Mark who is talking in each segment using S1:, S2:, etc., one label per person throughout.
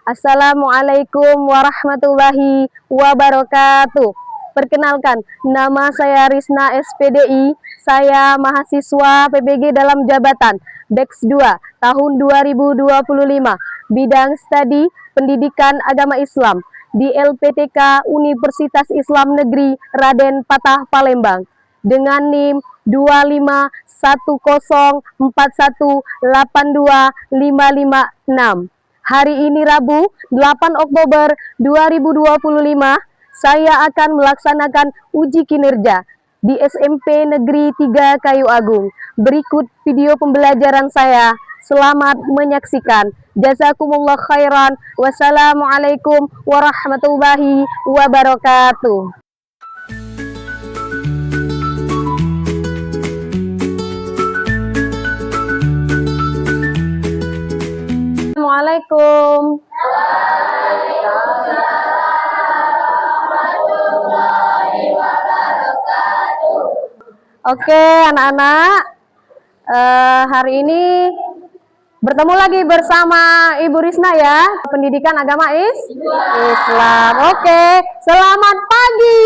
S1: Assalamualaikum warahmatullahi wabarakatuh. Perkenalkan, nama saya Risna SPDI. Saya mahasiswa PBG dalam jabatan Deks 2 tahun 2025. Bidang studi Pendidikan Agama Islam di LPTK Universitas Islam Negeri Raden Patah Palembang dengan NIM 25104182556. Hari ini Rabu 8 Oktober 2025, saya akan melaksanakan uji kinerja di SMP Negeri 3 Kayu Agung. Berikut video pembelajaran saya. Selamat menyaksikan. Jazakumullah khairan. Wassalamualaikum warahmatullahi wabarakatuh. Assalamualaikum. Oke, anak-anak, hari ini bertemu lagi bersama Ibu Risna ya, Pendidikan Agama Islam. Oke, selamat pagi.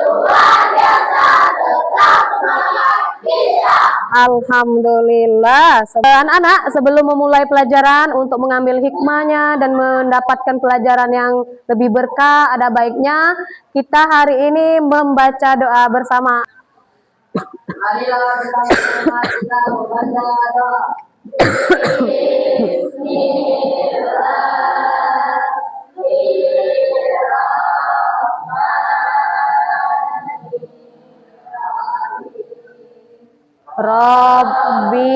S1: Luar biasa, tetap semangat, bisa. Alhamdulillah. Anak-anak, sebelum memulai pelajaran untuk mengambil hikmahnya dan mendapatkan pelajaran yang lebih berkah, ada baiknya kita hari ini membaca doa bersama. Marilah bersama-sama kita membaca doa. Rabbi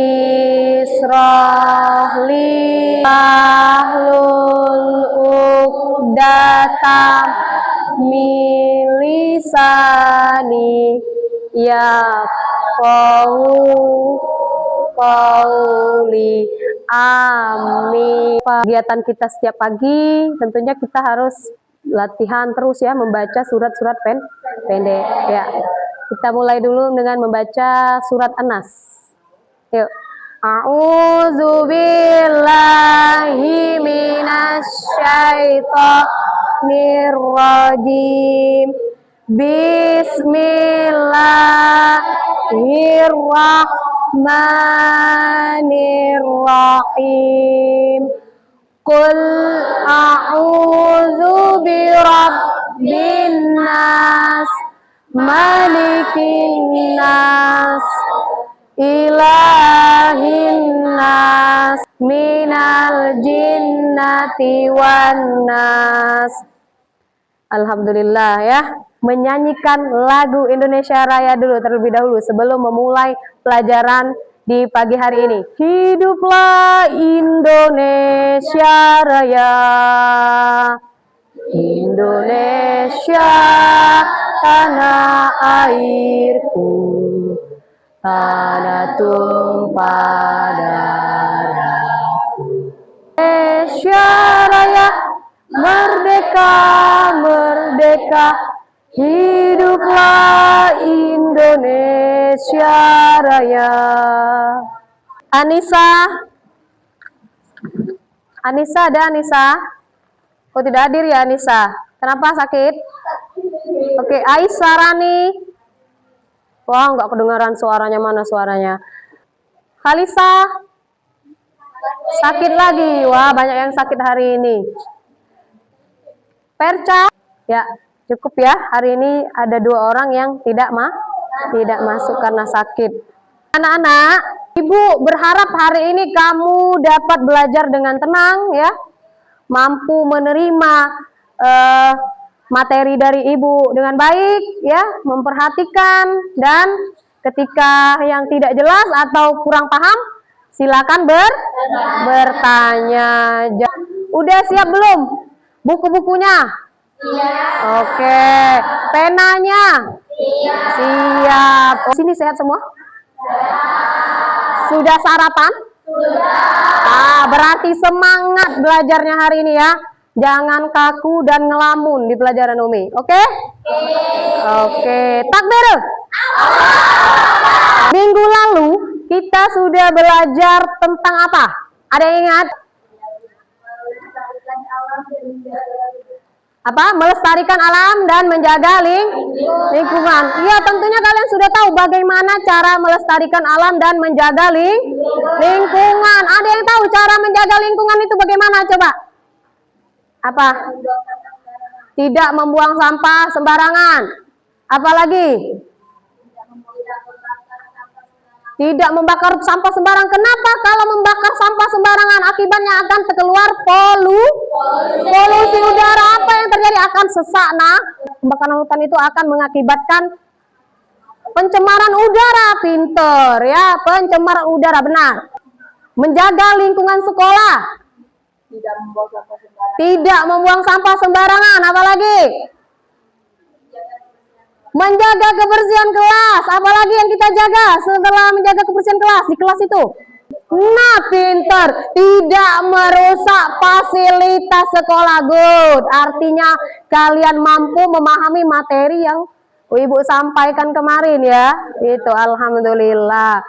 S1: shrahli ahlul uqdatam min lisani yafqahu qawli. Amin. Kegiatan kita setiap pagi tentunya kita harus latihan terus ya, membaca surat-surat pendek ya. Kita mulai dulu dengan membaca surat An-Nas. Yuk. A'udzu billahi minasyaitonir rajim. Bismillahirrahmanirrahim. Qul a'udzu birabbin nas, malikin nas, ilahin nas, minal jinnati wan nas. Alhamdulillah ya, menyanyikan lagu Indonesia Raya dulu terlebih dahulu sebelum memulai pelajaran di pagi hari ini. Hiduplah Indonesia Raya, Indonesia tanah airku, tanah tumpah darahku. Indonesia Raya, merdeka, merdeka, hiduplah Indonesia Raya. Anissa, ada Anissa? Oh tidak hadir ya Anissa? Kenapa sakit? Oke, Aisyah Rani. Wah, nggak kedengaran suaranya, mana suaranya? Khalisa, sakit lagi. Wah, banyak yang sakit hari ini. Perca, ya cukup ya. Hari ini ada 2 orang yang tidak masuk karena sakit. Anak-anak, Ibu berharap hari ini kamu dapat belajar dengan tenang ya, mampu menerima materi dari Ibu dengan baik ya, memperhatikan, dan ketika yang tidak jelas atau kurang paham silakan bertanya. Udah siap belum buku-bukunya? Oke, penanya? Siap. Oh, sini sehat semua? Sudah sarapan? Berarti semangat belajarnya hari ini ya. Jangan kaku dan ngelamun di pelajaran Umi. Oke? Oke. Takbir. Minggu lalu kita sudah belajar tentang apa? Ada yang ingat? Apa? Melestarikan alam dan menjaga lingkungan. Iya, tentunya kalian sudah tahu bagaimana cara melestarikan alam dan menjaga lingkungan. Ada yang tahu cara menjaga lingkungan itu bagaimana? Coba. Apa? Tidak membuang sampah sembarangan. Apalagi? Tidak membakar sampah sembarangan. Kenapa? Kalau membakar sampah sembarangan, akibatnya akan keluar polusi udara. Apa yang terjadi? Akan sesak. Nah, pembakaran hutan itu akan mengakibatkan pencemaran udara. Pinter ya, pencemaran udara, benar. Menjaga lingkungan sekolah. Tidak membuang sampah sembarangan. Apalagi? Menjaga kebersihan kelas. Apalagi yang kita jaga setelah menjaga kebersihan kelas di kelas itu? Nah, pinter. Tidak merusak fasilitas sekolah. Good. Artinya kalian mampu memahami materi yang Ibu sampaikan kemarin ya. Itu alhamdulillah.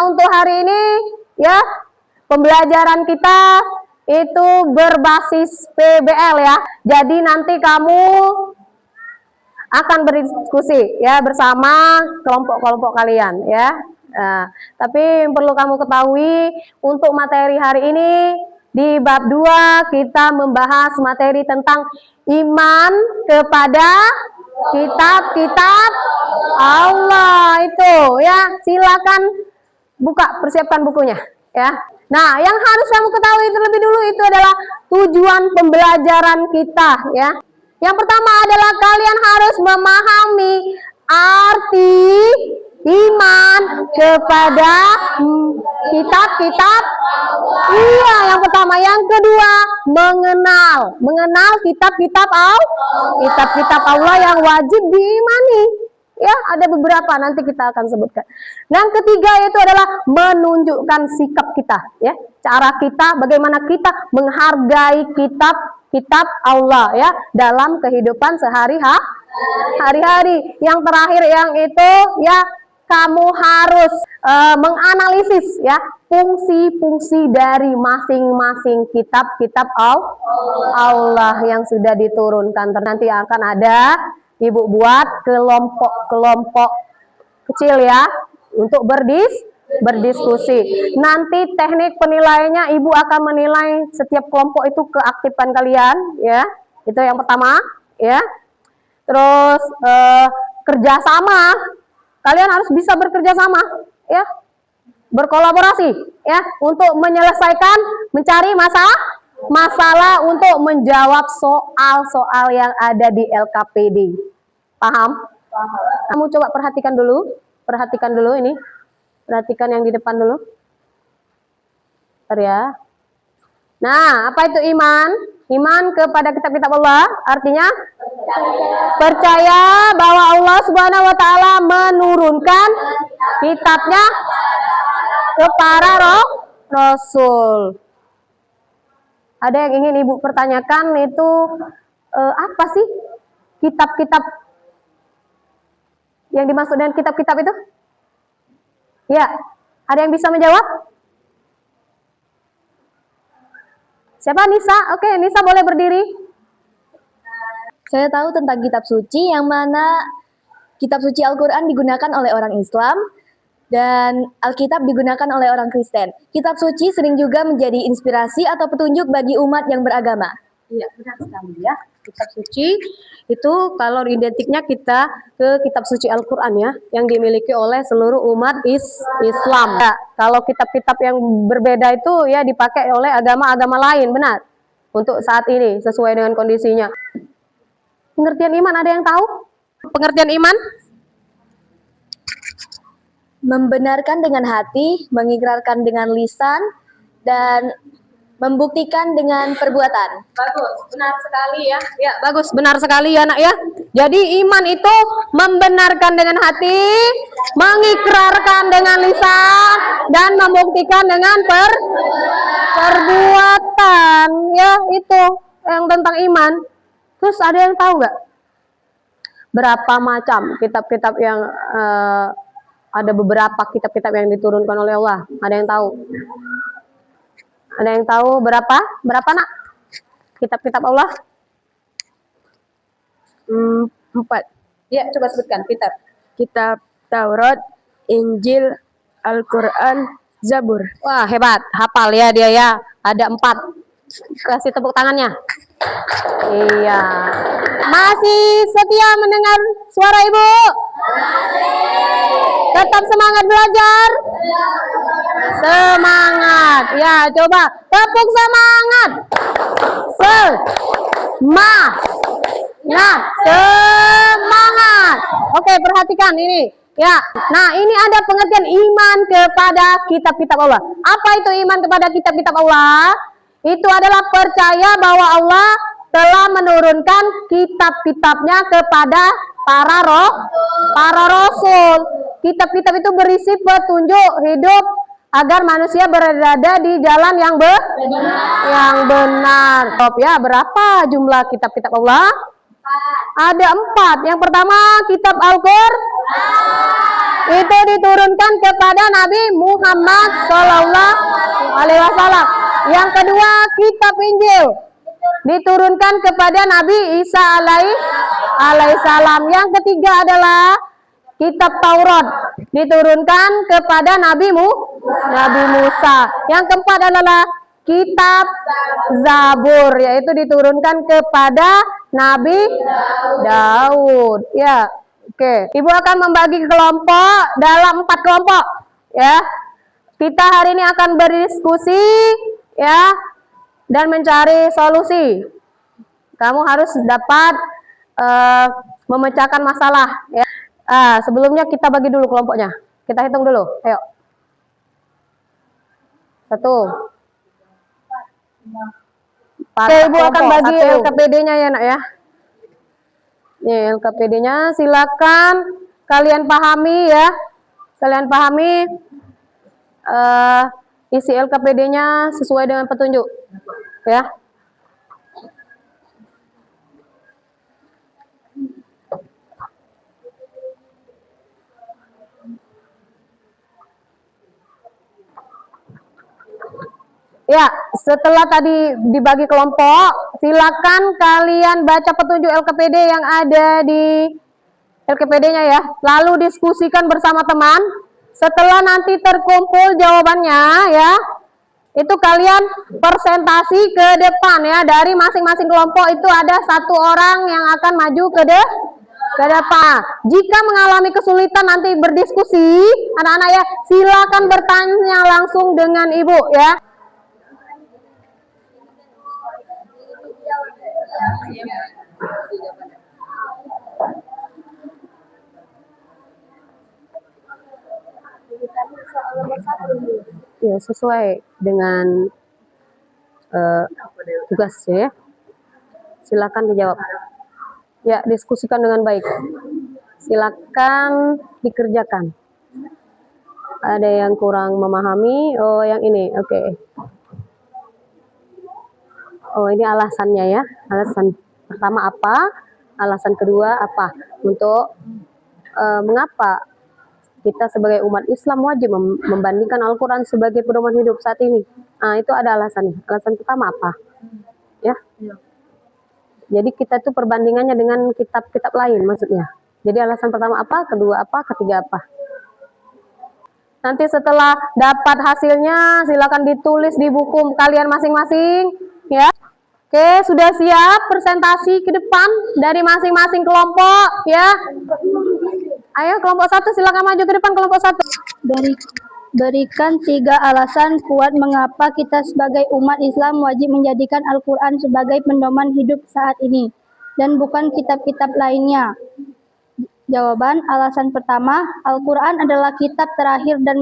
S1: Untuk hari ini ya, pembelajaran kita itu berbasis PBL ya. Jadi nanti kamu akan berdiskusi ya bersama kelompok-kelompok kalian ya. Nah, tapi perlu kamu ketahui untuk materi hari ini di bab 2 kita membahas materi tentang iman kepada kitab-kitab Allah itu ya. Silakan buka, persiapkan bukunya ya. Nah, yang harus kamu ketahui terlebih dulu itu adalah tujuan pembelajaran kita ya. Yang pertama adalah kalian harus memahami arti iman kepada kitab-kitab. Iya, yang pertama. Yang kedua, mengenal kitab-kitab Allah yang wajib diimani. Ya, ada beberapa nanti kita akan sebutkan. Yang ketiga itu adalah menunjukkan sikap kita, ya. Cara kita, bagaimana kita menghargai kitab Allah ya dalam kehidupan sehari-hari. Yang terakhir yang itu ya, kamu harus menganalisis ya fungsi-fungsi dari masing-masing kitab-kitab Allah yang sudah diturunkan. Nanti akan ada Ibu buat kelompok-kelompok kecil ya untuk berdiskusi. Nanti teknik penilaiannya Ibu akan menilai setiap kelompok itu keaktifan kalian ya. Itu yang pertama ya. Terus kerjasama. Kalian harus bisa bekerja sama ya. Berkolaborasi ya untuk mencari masalah untuk menjawab soal-soal yang ada di LKPD. Paham? Paham. Kamu coba perhatikan dulu ini. Perhatikan yang di depan dulu. Bentar ya. Nah, apa itu iman? Iman kepada kitab-kitab Allah artinya percaya bahwa Allah Subhanahu wa taala menurunkan kitabnya ke para rasul. Ada yang ingin Ibu pertanyakan itu apa sih kitab-kitab yang dimaksud dengan kitab-kitab itu? Ya, ada yang bisa menjawab? Siapa? Nisa? Oke, Nisa boleh berdiri.
S2: Saya tahu tentang kitab suci, yang mana kitab suci Al-Quran digunakan oleh orang Islam dan Alkitab digunakan oleh orang Kristen. Kitab suci sering juga menjadi inspirasi atau petunjuk bagi umat yang beragama.
S1: Iya, benar sekali ya. Kitab suci itu kalau identiknya kita ke kitab suci Al-Quran ya, yang dimiliki oleh seluruh umat Islam. Ya, kalau kitab-kitab yang berbeda itu ya dipakai oleh agama-agama lain, benar. Untuk saat ini sesuai dengan kondisinya. Pengertian iman ada yang tahu? Pengertian iman?
S2: Membenarkan dengan hati, mengikrarkan dengan lisan, dan membuktikan dengan perbuatan.
S1: Bagus, benar sekali ya. Ya, bagus, benar sekali ya, Nak ya. Jadi iman itu membenarkan dengan hati, mengikrarkan dengan lisan, dan membuktikan dengan perbuatan. Ya, itu yang tentang iman. Terus ada yang tahu nggak berapa macam kitab-kitab yang ada beberapa kitab-kitab yang diturunkan oleh Allah? Ada yang tahu? Ada yang tahu berapa? Berapa nak? Kitab-kitab Allah?
S2: 4.
S1: Ya, coba sebutkan kitab.
S2: Kitab Taurat, Injil, Al-Quran, Zabur.
S1: Wah, hebat. Hafal ya dia ya. Ada 4. Kasih tepuk tangannya. Iya. Masih setia mendengar suara Ibu? Tetap semangat belajar? Semangat. Ya, coba tepuk semangat. Nah, semangat. Oke, perhatikan ini. Ya, nah ini ada pengertian iman kepada kitab-kitab Allah. Apa itu iman kepada kitab-kitab Allah? Itu adalah percaya bahwa Allah telah menurunkan kitab-kitabnya kepada para rasul. Kitab-kitab itu berisi petunjuk hidup agar manusia berada di jalan yang benar. Ya, berapa jumlah kitab-kitab Allah? Ada 4. Yang pertama kitab Al-Qur'an. Itu diturunkan kepada Nabi Muhammad Sallallahu Alaihi Wasallam. Yang kedua kitab Injil diturunkan kepada Nabi Isa alaihissalam. Yang ketiga adalah kitab Taurat diturunkan kepada Nabi Musa. Yang keempat adalah kitab Zabur, yaitu diturunkan kepada Nabi Daud. Ya, oke. Ibu akan membagi kelompok dalam 4 kelompok. Ya, kita hari ini akan berdiskusi, ya, dan mencari solusi. Kamu harus dapat memecahkan masalah. Ya. Sebelumnya kita bagi dulu kelompoknya. Kita hitung dulu. Ayo. 1. Oke, Ibu akan bagi LKPD-nya ya nak ya. Nih LKPD-nya, silakan kalian pahami ya. Kalian pahami isi LKPD-nya sesuai dengan petunjuk ya. Ya, setelah tadi dibagi kelompok, silakan kalian baca petunjuk LKPD yang ada di LKPD-nya ya. Lalu diskusikan bersama teman. Setelah nanti terkumpul jawabannya ya, itu kalian presentasi ke depan ya. Dari masing-masing kelompok itu ada 1 orang yang akan maju ke depan. Jika mengalami kesulitan nanti berdiskusi, anak-anak ya, silakan bertanya langsung dengan Ibu ya. Ya, sesuai dengan tugas ya. Silakan dijawab. Ya, diskusikan dengan baik. Silakan dikerjakan. Ada yang kurang memahami? Oh, yang ini. Oke. Oh, ini alasannya ya. Alasan pertama apa? Alasan kedua apa? Untuk mengapa kita sebagai umat Islam wajib membandingkan Al-Quran sebagai pedoman hidup saat ini? Nah, itu ada alasannya. Alasan pertama apa? Ya. Jadi kita tuh perbandingannya dengan kitab-kitab lain maksudnya. Jadi alasan pertama apa? Kedua apa? Ketiga apa? Nanti setelah dapat hasilnya silakan ditulis di buku kalian masing-masing ya. Oke, sudah siap presentasi ke depan dari masing-masing kelompok ya. Ayo kelompok 1 silakan maju ke depan kelompok 1.
S3: Berikan 3 alasan kuat mengapa kita sebagai umat Islam wajib menjadikan Al-Quran sebagai pedoman hidup saat ini dan bukan kitab-kitab lainnya. Jawaban, alasan pertama, Al-Quran adalah kitab terakhir dan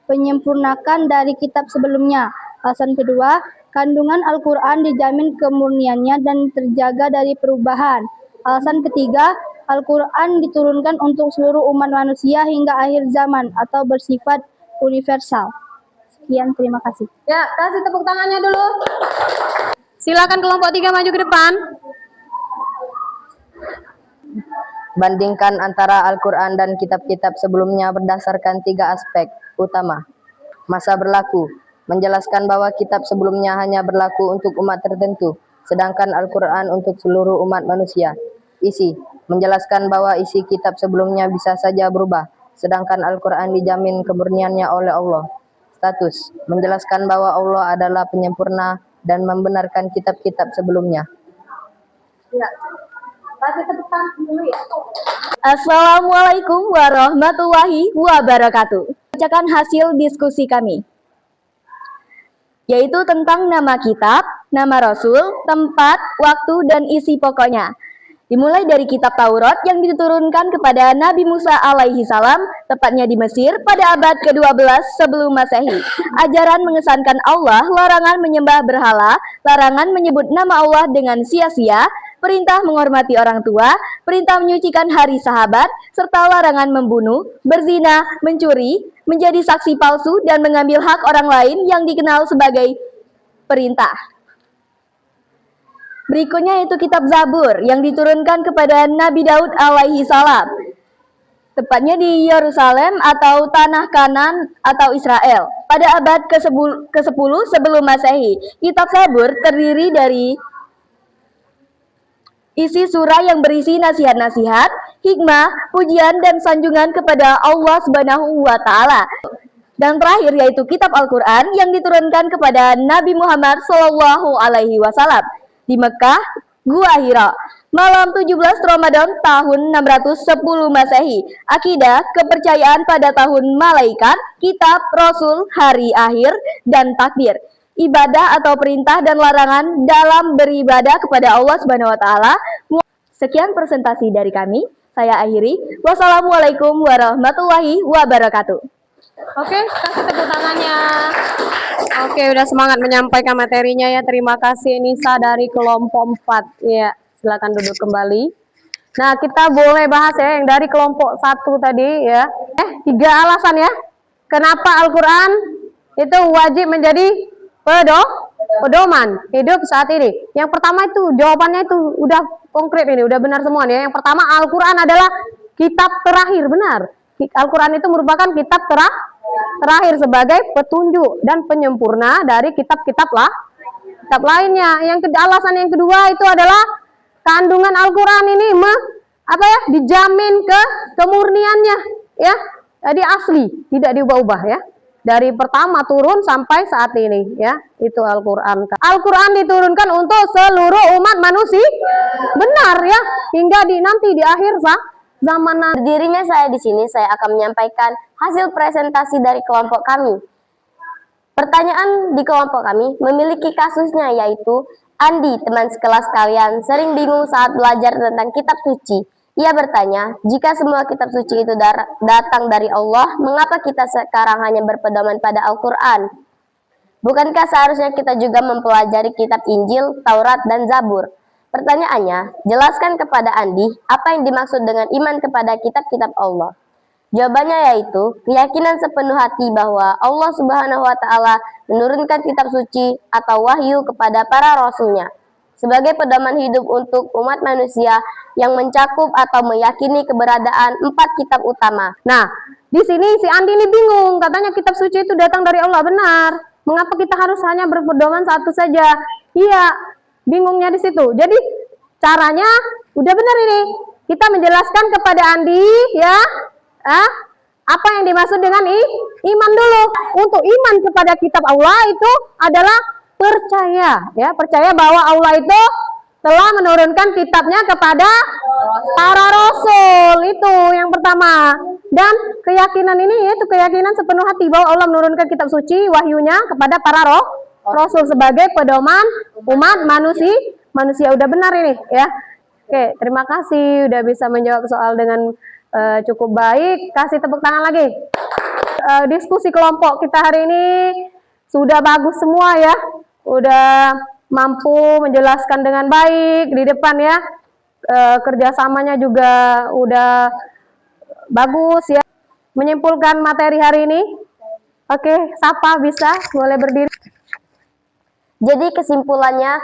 S3: penyempurnakan dari kitab sebelumnya. Alasan kedua, kandungan Al-Quran dijamin kemurniannya dan terjaga dari perubahan. Alasan ketiga, Al-Quran diturunkan untuk seluruh umat manusia hingga akhir zaman atau bersifat universal. Sekian, terima kasih.
S1: Ya, kasih tepuk tangannya dulu. Silakan kelompok 3 maju ke depan.
S4: Bandingkan antara Al-Quran dan kitab-kitab sebelumnya berdasarkan 3 aspek utama. Masa berlaku, menjelaskan bahwa kitab sebelumnya hanya berlaku untuk umat tertentu, sedangkan Al-Quran untuk seluruh umat manusia. Isi, menjelaskan bahwa isi kitab sebelumnya bisa saja berubah, sedangkan Al-Quran dijamin kemurniannya oleh Allah. Status, menjelaskan bahwa Allah adalah penyempurna dan membenarkan kitab-kitab sebelumnya.
S2: Assalamualaikum warahmatullahi wabarakatuh. Bacakan hasil diskusi kami, yaitu tentang nama kitab, nama Rasul, tempat, waktu, dan isi pokoknya. Dimulai dari kitab Taurat yang diturunkan kepada Nabi Musa alaihi salam, tepatnya di Mesir pada abad ke-12 sebelum Masehi. Ajaran mengesankan Allah, larangan menyembah berhala, larangan menyebut nama Allah dengan sia-sia, perintah menghormati orang tua, perintah menyucikan hari sahabat, serta larangan membunuh, berzina, mencuri, menjadi saksi palsu, dan mengambil hak orang lain yang dikenal sebagai perintah. Berikutnya itu kitab Zabur yang diturunkan kepada Nabi Daud alaihi salam, tepatnya di Yerusalem atau Tanah Kanan atau Israel pada abad ke-10 sebelum Masehi. Kitab Zabur terdiri dari isi surah yang berisi nasihat-nasihat, hikmah, pujian, dan sanjungan kepada Allah Subhanahu wa Ta'ala. Dan terakhir yaitu kitab Al-Quran yang diturunkan kepada Nabi Muhammad Sallallahu Alaihi Wasallam di Mekah, Gua Hira, malam 17 Ramadan tahun 610 Masehi. Akidah, kepercayaan pada tahun malaikat, kitab, rasul, hari akhir, dan takdir. Ibadah atau perintah dan larangan dalam beribadah kepada Allah Subhanahu wa Ta'ala. Sekian presentasi dari kami. Saya akhiri. Wassalamualaikum warahmatullahi wabarakatuh.
S1: Oke, kasih tepuk tangannya. Oke, udah semangat menyampaikan materinya ya. Terima kasih Nisa dari kelompok 4. Ya, silakan duduk kembali. Nah, kita boleh bahas ya yang dari kelompok 1 tadi ya. 3 alasan ya. Kenapa Al-Quran itu wajib menjadi pedoman hidup saat ini. Yang pertama itu jawabannya itu udah konkret ini, udah benar semua nih. Yang pertama, Al-Quran adalah kitab terakhir, benar. Al-Quran itu merupakan kitab terakhir sebagai petunjuk dan penyempurna dari kitab-kitab lainnya. Alasan yang kedua itu adalah kandungan Al-Quran ini dijamin kemurniannya ya. Jadi asli, tidak diubah-ubah ya. Dari pertama turun sampai saat ini ya, itu Al-Quran. Al-Quran diturunkan untuk seluruh umat manusia, benar ya, hingga nanti di akhir zaman.
S5: Berdirinya saya di sini, saya akan menyampaikan hasil presentasi dari kelompok kami. Pertanyaan di kelompok kami memiliki kasusnya, yaitu Andi, teman sekelas kalian, sering bingung saat belajar tentang kitab suci. Ia bertanya, jika semua kitab suci itu datang dari Allah, mengapa kita sekarang hanya berpedoman pada Al-Quran? Bukankah seharusnya kita juga mempelajari kitab Injil, Taurat, dan Zabur? Pertanyaannya, jelaskan kepada Andi apa yang dimaksud dengan iman kepada kitab-kitab Allah. Jawabannya yaitu keyakinan sepenuh hati bahwa Allah Subhanahu wa Ta'ala menurunkan kitab suci atau wahyu kepada para rasulnya sebagai pedoman hidup untuk umat manusia yang mencakup atau meyakini keberadaan 4 kitab utama.
S1: Nah, di sini si Andi ini bingung, katanya kitab suci itu datang dari Allah, benar. Mengapa kita harus hanya berpedoman satu saja? Iya, bingungnya di situ. Jadi caranya udah benar ini. Kita menjelaskan kepada Andi ya, apa yang dimaksud dengan iman dulu. Untuk iman kepada kitab Allah itu adalah percaya ya, percaya bahwa Allah itu telah menurunkan kitabnya kepada para rasul. Itu yang pertama. Dan keyakinan ini yaitu keyakinan sepenuh hati bahwa Allah menurunkan kitab suci wahyunya kepada para rasul sebagai pedoman umat manusia. Udah benar ini ya. Oke, terima kasih udah bisa menjawab soal dengan cukup baik. Kasih tepuk tangan lagi. Diskusi kelompok kita hari ini sudah bagus semua ya. Udah mampu menjelaskan dengan baik di depan ya. Kerjasamanya juga udah bagus ya. Menyimpulkan materi hari ini. Oke, Sapa bisa boleh berdiri.
S5: Jadi kesimpulannya,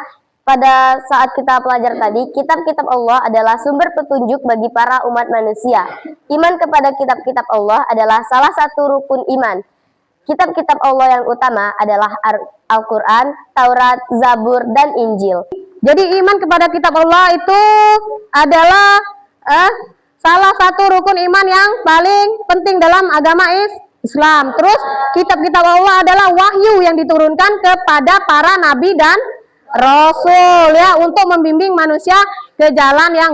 S5: pada saat kita belajar tadi, kitab-kitab Allah adalah sumber petunjuk bagi para umat manusia. Iman kepada kitab-kitab Allah adalah salah satu rukun iman. Kitab-kitab Allah yang utama adalah Al-Quran, Taurat, Zabur, dan Injil.
S1: Jadi iman kepada kitab Allah itu adalah salah satu rukun iman yang paling penting dalam agama Islam. Terus kitab-kitab Allah adalah wahyu yang diturunkan kepada para nabi dan rasul ya, untuk membimbing manusia ke jalan yang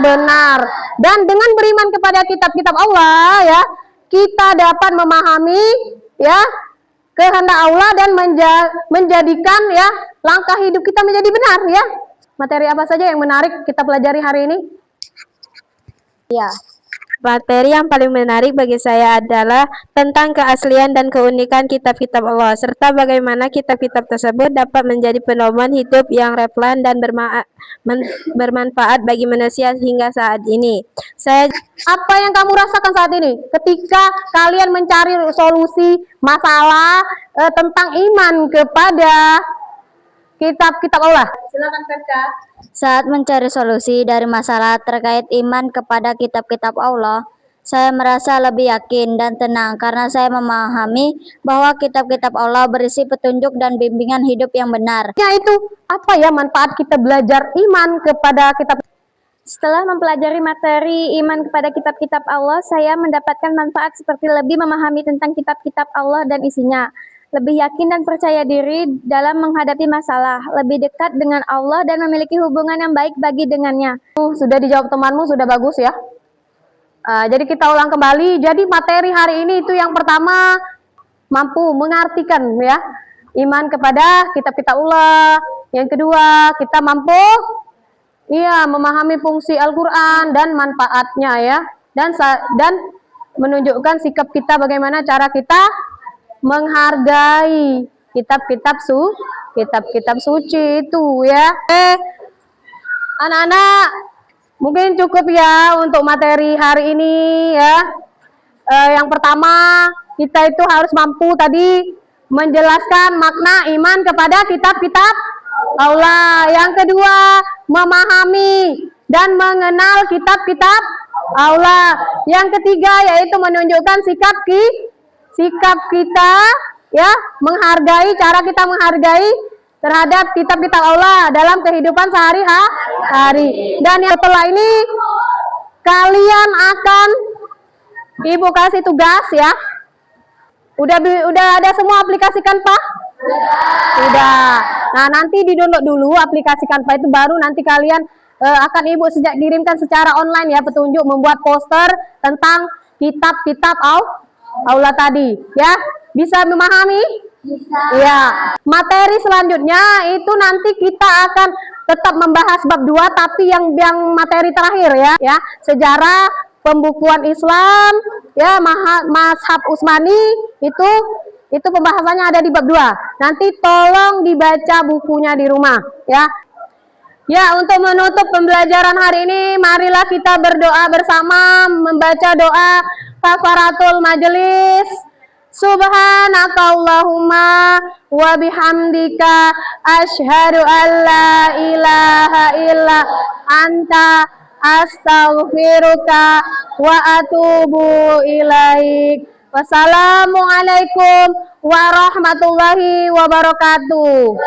S1: benar. Dan dengan beriman kepada kitab-kitab Allah ya, kita dapat memahami ya kehendak Allah dan menjadikan ya langkah hidup kita menjadi benar ya. Materi apa saja yang menarik kita pelajari hari ini?
S2: Ya.
S6: Materi yang paling menarik bagi saya adalah tentang keaslian dan keunikan kitab-kitab Allah, serta bagaimana kitab-kitab tersebut dapat menjadi pedoman hidup yang relevan dan bermanfaat bagi manusia hingga saat ini.
S1: Apa yang kamu rasakan saat ini ketika kalian mencari solusi masalah tentang iman kepada kitab-kitab Allah? Silakan Ferka.
S3: Saat mencari solusi dari masalah terkait iman kepada kitab-kitab Allah, saya merasa lebih yakin dan tenang karena saya memahami bahwa kitab-kitab Allah berisi petunjuk dan bimbingan hidup yang benar.
S1: Itu apa ya manfaat kita belajar iman kepada kitab?
S2: Setelah mempelajari materi iman kepada kitab-kitab Allah, saya mendapatkan manfaat seperti lebih memahami tentang kitab-kitab Allah dan isinya, lebih yakin dan percaya diri dalam menghadapi masalah, lebih dekat dengan Allah dan memiliki hubungan yang baik bagi dengannya.
S1: Sudah dijawab temanmu, sudah bagus ya. Jadi kita ulang kembali. Jadi materi hari ini itu yang pertama, mampu mengartikan ya iman kepada kitab-kitab Allah. Yang kedua, kita mampu memahami fungsi Al-Quran dan manfaatnya ya, dan menunjukkan sikap kita, bagaimana cara kita menghargai kitab-kitab suci itu ya. Anak-anak, mungkin cukup ya untuk materi hari ini ya. Yang pertama, kita itu harus mampu tadi menjelaskan makna iman kepada kitab-kitab Allah. Yang kedua, memahami dan mengenal kitab-kitab Allah. Yang ketiga, yaitu menunjukkan sikap kita ya, menghargai, cara kita menghargai terhadap kitab-kitab Allah dalam kehidupan sehari-hari. Dan yang setelah ini kalian akan Ibu kasih tugas ya. Udah ada semua aplikasi Canva? Sudah. Nah, nanti di-download dulu aplikasi Canva itu, baru nanti kalian akan Ibu kirimkan secara online ya petunjuk membuat poster tentang kitab-kitab Allah tadi ya. Bisa memahami? Bisa. Ya. Materi selanjutnya itu nanti kita akan tetap membahas bab 2, tapi yang materi terakhir ya, sejarah pembukuan Islam ya, mazhab Utsmani, itu pembahasannya ada di bab 2. Nanti tolong dibaca bukunya di rumah ya. Ya, untuk menutup pembelajaran hari ini, marilah kita berdoa bersama, membaca doa kafaratul majelis. Subhanakallahumma wa bihamdika asyhadu an la ilaha illa anta astaghfiruka wa atubu ilaik. Wassalamualaikum warahmatullahi wabarakatuh.